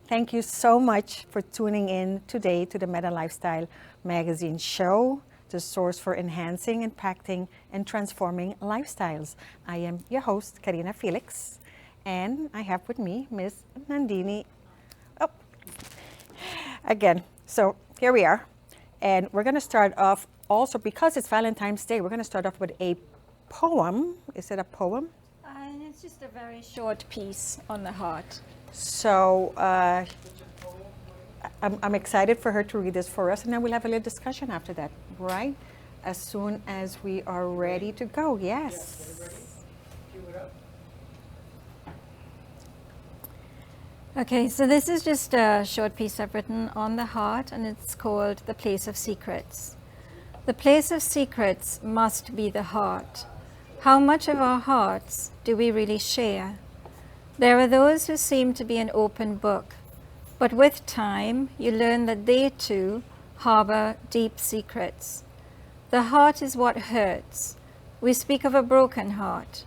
Thank you so much for tuning in today to the Meta Lifestyle Magazine show, the source for enhancing, impacting, and transforming lifestyles. I am your host, Karina Felix, and I have with me Miss Nandini. Oh, again. So here we are, and we're going to start off also because it's Valentine's Day. We're going to start off with a poem. Is it a poem? And it's just a very short piece on the heart. So I'm excited for her to read this for us, and then we'll have a little discussion after that, right? As soon as we are ready to go. Yes. Okay, so this is just a short piece I've written on the heart, and it's called The Place of Secrets. The place of secrets must be the heart. How much of our hearts do we really share? There are those who seem to be an open book, but with time you learn that they too harbor deep secrets. The heart is what hurts. We speak of a broken heart.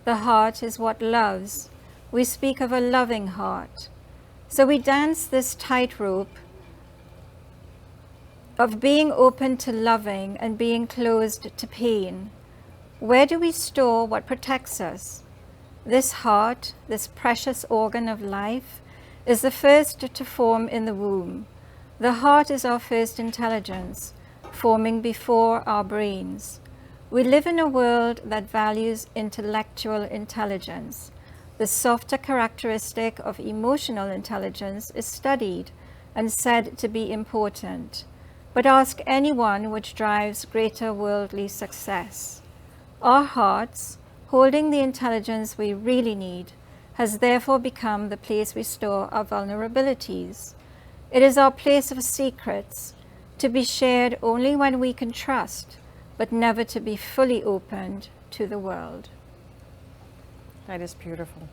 The heart is what loves. We speak of a loving heart. So we dance this tightrope of being open to loving and being closed to pain. Where do we store what protects us? This heart, this precious organ of life, is the first to form in the womb. The heart is our first intelligence, forming before our brains. We live in a world that values intellectual intelligence. The softer characteristic of emotional intelligence is studied and said to be important. But ask anyone which drives greater worldly success. Our hearts, holding the intelligence we really need, has therefore become the place we store our vulnerabilities. It is our place of secrets, to be shared only when we can trust, but never to be fully opened to the world. That is beautiful.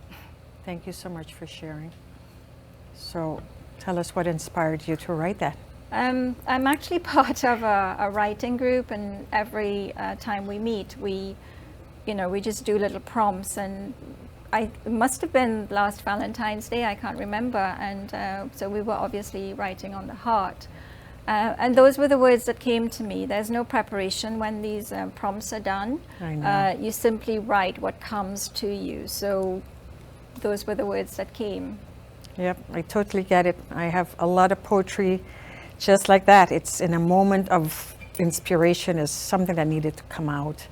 Thank you so much for sharing. So tell us what inspired you to write that. I'm actually part of a writing group, and every time we meet, we just do little prompts, and it must have been last Valentine's Day, I can't remember, and so we were obviously writing on the heart. And those were the words that came to me. There's no preparation when these prompts are done. I know. You simply write what comes to you. So those were the words that came. Yep, I totally get it. I have a lot of poetry just like that. It's in a moment of inspiration, is something that needed to come out,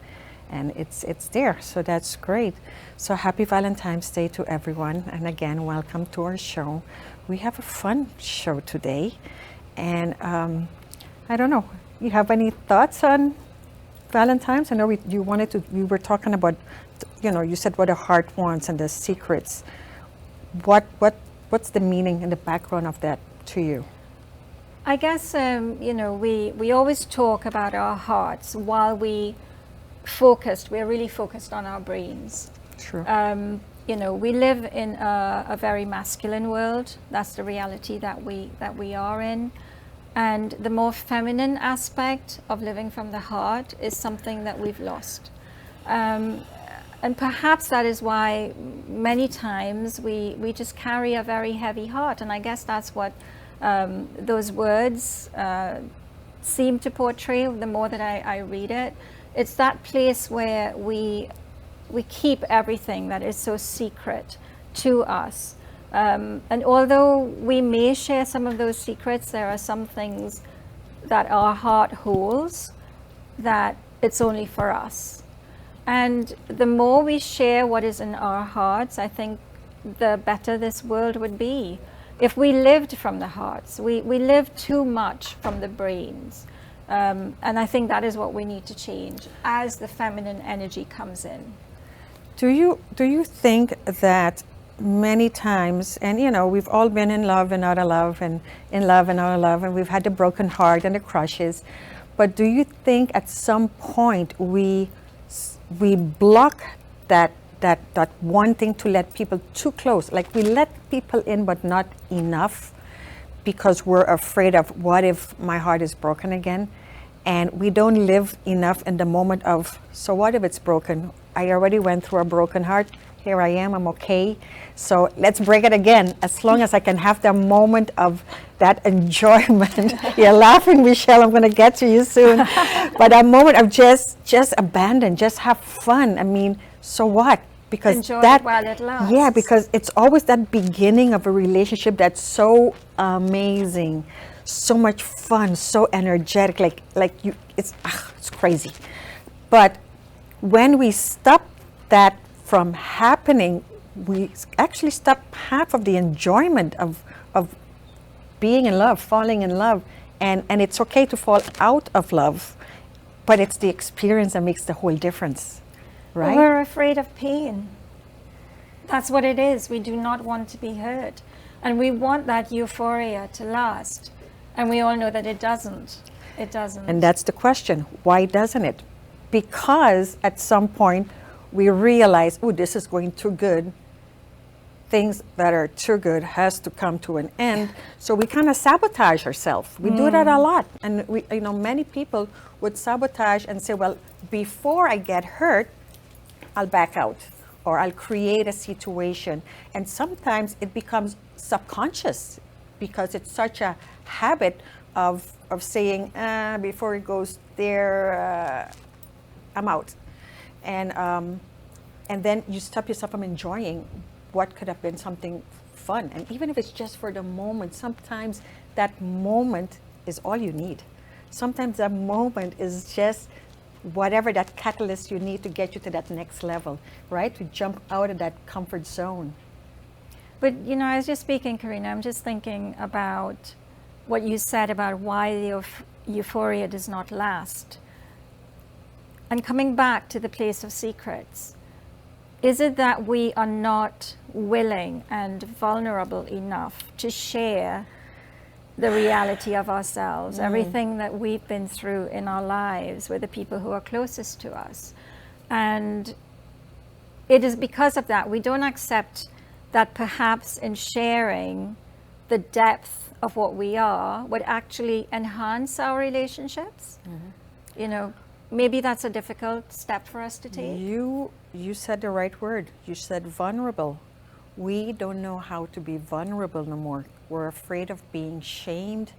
and it's there. So that's great. So happy Valentine's Day to everyone, and again, welcome to our show. We have a fun show today, and I don't know, you have any thoughts on Valentine's? I know we were talking about, you said what a heart wants and the secrets. What's the meaning and the background of that to you? I guess, we always talk about our hearts while we're really focused on our brains. True. We live in a very masculine world. That's the reality that we are in. And the more feminine aspect of living from the heart is something that we've lost. And perhaps that is why many times we just carry a very heavy heart. And I guess that's what those words seem to portray the more that I read it. It's that place where we keep everything that is so secret to us. And although we may share some of those secrets, there are some things that our heart holds that it's only for us. And the more we share what is in our hearts, I think the better this world would be. If we lived from the hearts, we live too much from the brains. And I think that is what we need to change as the feminine energy comes in. Do you think that many times, and we've all been in love and out of love, and in love and out of love, and we've had the broken heart and the crushes, but do you think at some point we block that wanting to let people too close? Like we let people in but not enough because we're afraid of what if my heart is broken again, and we don't live enough in the moment of, so what if it's broken? I already went through a broken heart. here I am, I'm okay. So let's break it again. As long as I can have the moment of that enjoyment. You're laughing, Michelle, I'm gonna get to you soon. But a moment of just abandon, just have fun. I mean, so what? Because enjoy that, it while it lasts. yeah, because it's always that beginning of a relationship that's so amazing, so much fun, so energetic, like you, it's crazy. But when we stop that from happening, we actually stop half of the enjoyment of being in love, falling in love, and it's okay to fall out of love, but it's the experience that makes the whole difference, right? We're afraid of pain. That's what it is. We do not want to be hurt, and we want that euphoria to last, and we all know that it doesn't. It doesn't. And that's the question. Why doesn't it? Because at some point we realize, oh, this is going too good. Things that are too good has to come to an end. So we kind of sabotage ourselves. We do that a lot. And we, many people would sabotage and say, well, before I get hurt, I'll back out or I'll create a situation. And sometimes it becomes subconscious because it's such a habit of saying, before it goes there, I'm out. And then you stop yourself from enjoying what could have been something fun. And even if it's just for the moment, sometimes that moment is all you need. Sometimes that moment is just whatever that catalyst you need to get you to that next level, right? To jump out of that comfort zone. But, I was just speaking, Karina, I'm just thinking about what you said about why the euphoria does not last. And coming back to the place of secrets, is it that we are not willing and vulnerable enough to share the reality of ourselves, everything that we've been through in our lives with the people who are closest to us? And it is because of that we don't accept that perhaps in sharing the depth of what we are would actually enhance our relationships. Maybe that's a difficult step for us to take. You said the right word. You said vulnerable. We don't know how to be vulnerable no more. We're afraid of being shamed.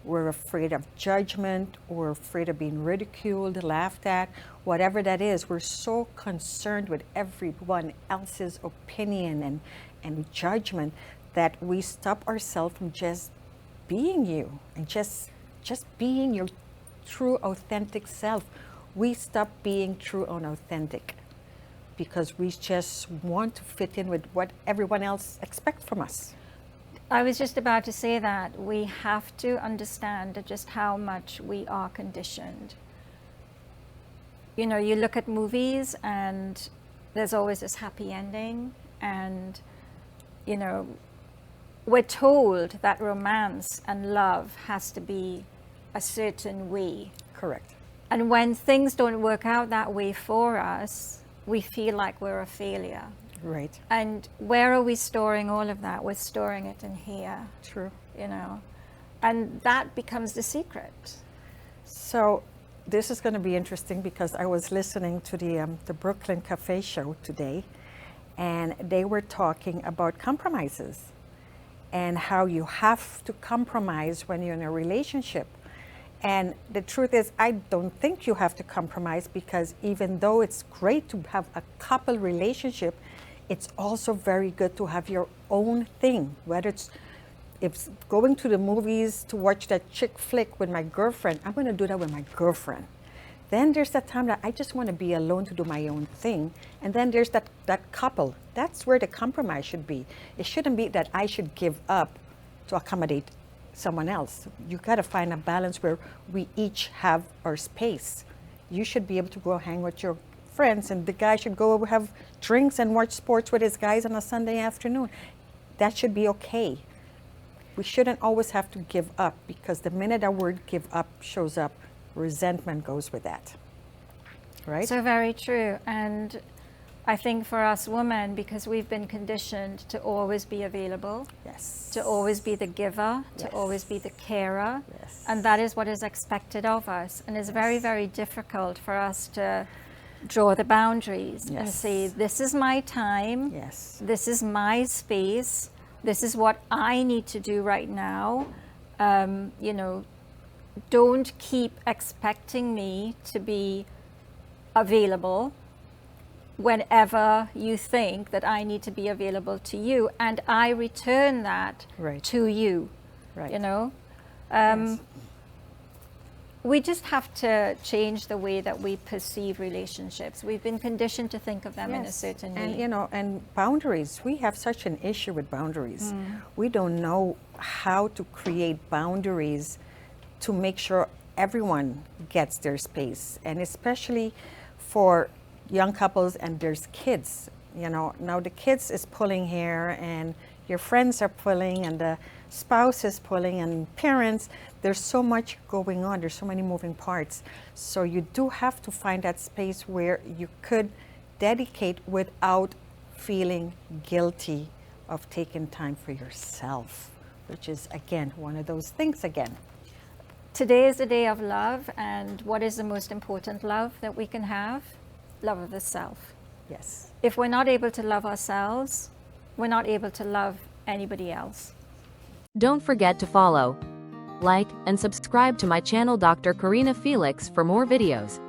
We're afraid of judgment. We're afraid of being ridiculed, laughed at, whatever that is. We're so concerned with everyone else's opinion and judgment that we stop ourselves from just being you and just being your true, authentic self. We stop being true and authentic because we just want to fit in with what everyone else expects from us. I was just about to say that we have to understand just how much we are conditioned. You look at movies and there's always this happy ending, and we're told that romance and love has to be a certain way. Correct. And when things don't work out that way for us, we feel like we're a failure. Right. And where are we storing all of that? We're storing it in here. True. And that becomes the secret. So this is going to be interesting because I was listening to the Brooklyn Cafe show today, and they were talking about compromises and how you have to compromise when you're in a relationship. And the truth is, I don't think you have to compromise, because even though it's great to have a couple relationship, it's also very good to have your own thing. Whether it's going to the movies to watch that chick flick with my girlfriend, I'm going to do that with my girlfriend. Then there's that time that I just want to be alone to do my own thing. And then there's that couple. That's where the compromise should be. It shouldn't be that I should give up to accommodate someone else. You got to find a balance where we each have our space. You should be able to go hang with your friends, and the guy should go have drinks and watch sports with his guys on a Sunday afternoon. That should be okay. We shouldn't always have to give up, because the minute that word give up shows up, resentment goes with that. Right? So very true. And I think for us women, because we've been conditioned to always be available, yes, to always be the giver, yes, to always be the carer, yes, and that is what is expected of us. And it's yes, very, very difficult for us to draw the boundaries and Yes. say, this is my time, Yes. this is my space, this is what I need to do right now. You know, don't keep expecting me to be available whenever you think that I need to be available to you, and I return that Right. to you. Right. You know, Yes. we just have to change the way that we perceive relationships. We've been conditioned to think of them in a Yes. certain way. And you know, and boundaries. We have such an issue with boundaries. We don't know how to create boundaries to make sure everyone gets their space, and especially for young couples and there's kids. You know, now the kids is pulling here, and your friends are pulling, and the spouse is pulling, and parents. There's so much going on. There's so many moving parts. So you do have to find that space where you could dedicate without feeling guilty of taking time for yourself, which is, again, one of those things again. Today is the day of love, and what is the most important love that we can have? Love of the self. Yes. If we're not able to love ourselves, we're not able to love anybody else. Don't forget to follow, like, and subscribe to my channel Dr. Karina Felix for more videos.